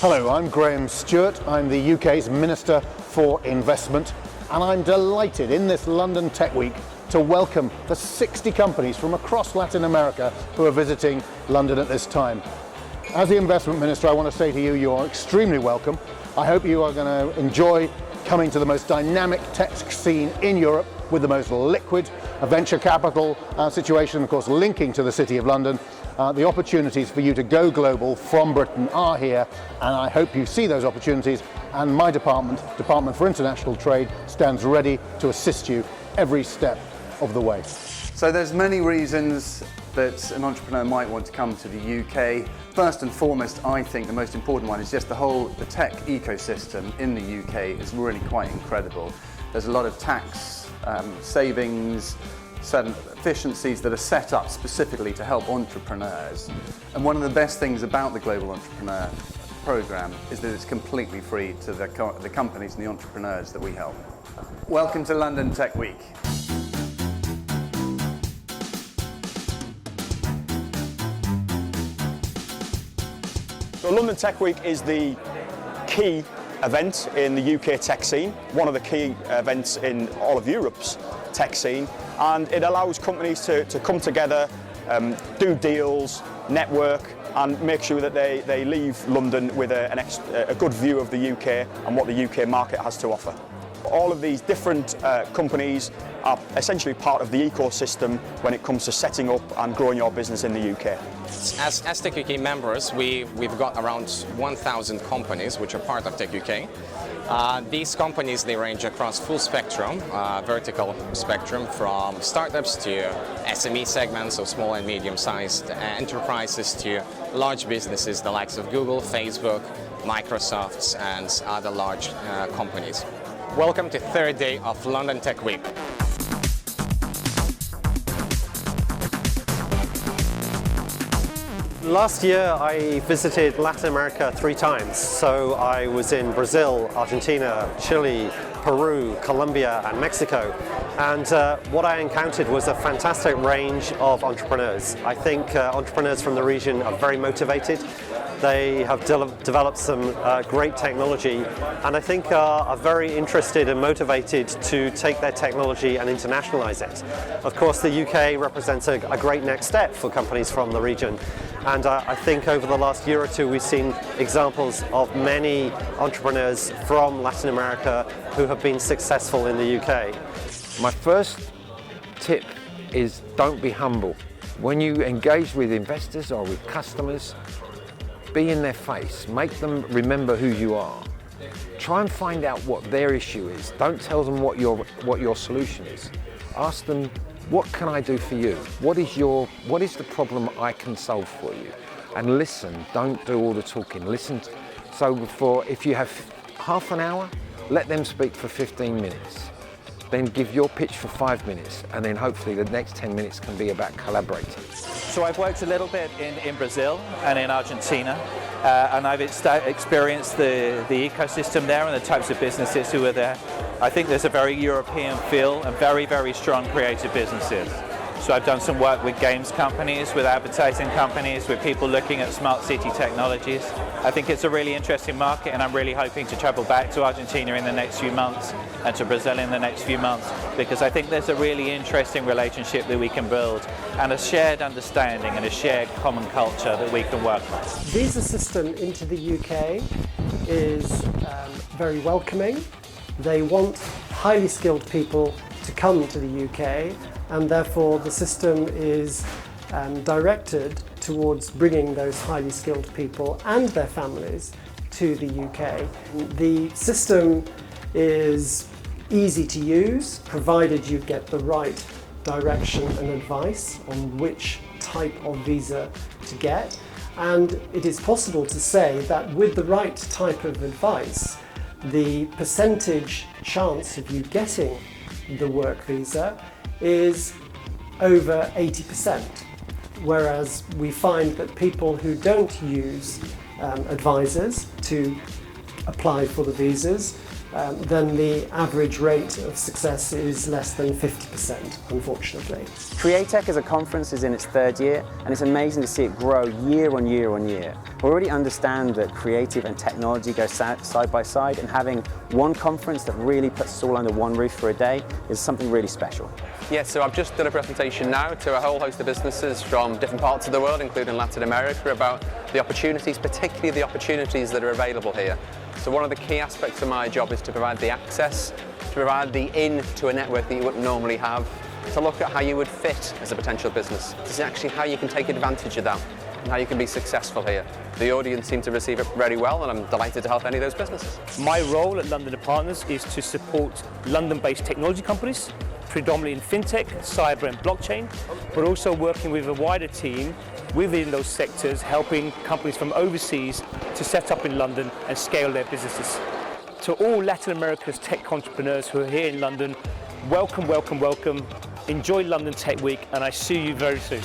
Hello, I'm Graham Stewart. I'm the UK's Minister for Investment, and I'm delighted in this London Tech Week to welcome the 60 companies from across Latin America who are visiting London at this time. As the Investment Minister, I want to say to you, you are extremely welcome. I hope you are going to enjoy coming to the most dynamic tech scene in Europe with the most liquid venture capital situation, of course, linking to the City of London. The opportunities for you to go global from Britain are here, and I hope you see those opportunities, and my Department for International Trade, stands ready to assist you every step of the way. So there's many reasons that an entrepreneur might want to come to the UK. First and foremost, I think the most important one is just the tech ecosystem in the UK is really quite incredible. There's a lot of tax savings, certain efficiencies that are set up specifically to help entrepreneurs. And one of the best things about the Global Entrepreneur Programme is that it's completely free to the companies and the entrepreneurs that we help. Welcome to London Tech Week. So London Tech Week is the key event in the UK tech scene, one of the key events in all of Europe's tech scene, and it allows companies to come together, do deals, network, and make sure that they leave London with a good view of the UK and what the UK market has to offer. All of these different companies are essentially part of the ecosystem when it comes to setting up and growing your business in the UK. As Tech UK members, we've got around 1,000 companies which are part of Tech UK. These companies, they range across full spectrum, vertical spectrum, from startups to SME segments, so small and medium-sized enterprises, to large businesses, the likes of Google, Facebook, Microsoft, and other large companies. Welcome to third day of London Tech Week. Last year I visited Latin America 3 times. So I was in Brazil, Argentina, Chile, Peru, Colombia and Mexico. And what I encountered was a fantastic range of entrepreneurs. I think entrepreneurs from the region are very motivated. They have developed some great technology, and I think are very interested and motivated to take their technology and internationalize it. Of course, the UK represents a great next step for companies from the region. And I think over the last year or two we've seen examples of many entrepreneurs from Latin America who have been successful in the UK. My first tip is don't be humble. When you engage with investors or with customers, be in their face, make them remember who you are. Try and find out what their issue is. Don't tell them what your solution is. Ask them, what can I do for you? What is the problem I can solve for you? And listen, don't do all the talking. Listen. So if you have half an hour, let them speak for 15 minutes. Then give your pitch for 5 minutes, and then hopefully the next 10 minutes can be about collaborating. So I've worked a little bit in Brazil and in Argentina, and I've experienced the ecosystem there and the types of businesses who are there. I think there's a very European feel and very, very strong creative businesses. So I've done some work with games companies, with advertising companies, with people looking at smart city technologies. I think it's a really interesting market, and I'm really hoping to travel back to Argentina in the next few months and to Brazil in the next few months, because I think there's a really interesting relationship that we can build, and a shared understanding and a shared common culture that we can work on. Visa system into the UK is very welcoming. They want highly skilled people to come to the UK, and therefore the system is directed towards bringing those highly skilled people and their families to the UK. The system is easy to use, provided you get the right direction and advice on which type of visa to get. And it is possible to say that with the right type of advice, the percentage chance of you getting the work visa is over 80%, whereas we find that people who don't use advisors to apply for the visas, then the average rate of success is less than 50%, unfortunately. Createch as a conference is in its 3rd year, and it's amazing to see it grow year on year on year. already understand that creative and technology go side by side, and having one conference that really puts us all under one roof for a day is something really special. Yes, so I've just done a presentation now to a whole host of businesses from different parts of the world, including Latin America, about the opportunities, particularly the opportunities that are available here. So one of the key aspects of my job is to provide the access, to provide the in to a network that you wouldn't normally have, to look at how you would fit as a potential business, to see actually how you can take advantage of that and how you can be successful here. The audience seemed to receive it very well, and I'm delighted to help any of those businesses. My role at London Partners is to support London-based technology companies, predominantly in fintech, cyber and blockchain, but also working with a wider team within those sectors, helping companies from overseas to set up in London and scale their businesses. To all Latin America's tech entrepreneurs who are here in London, welcome, welcome, welcome. Enjoy London Tech Week, and I see you very soon.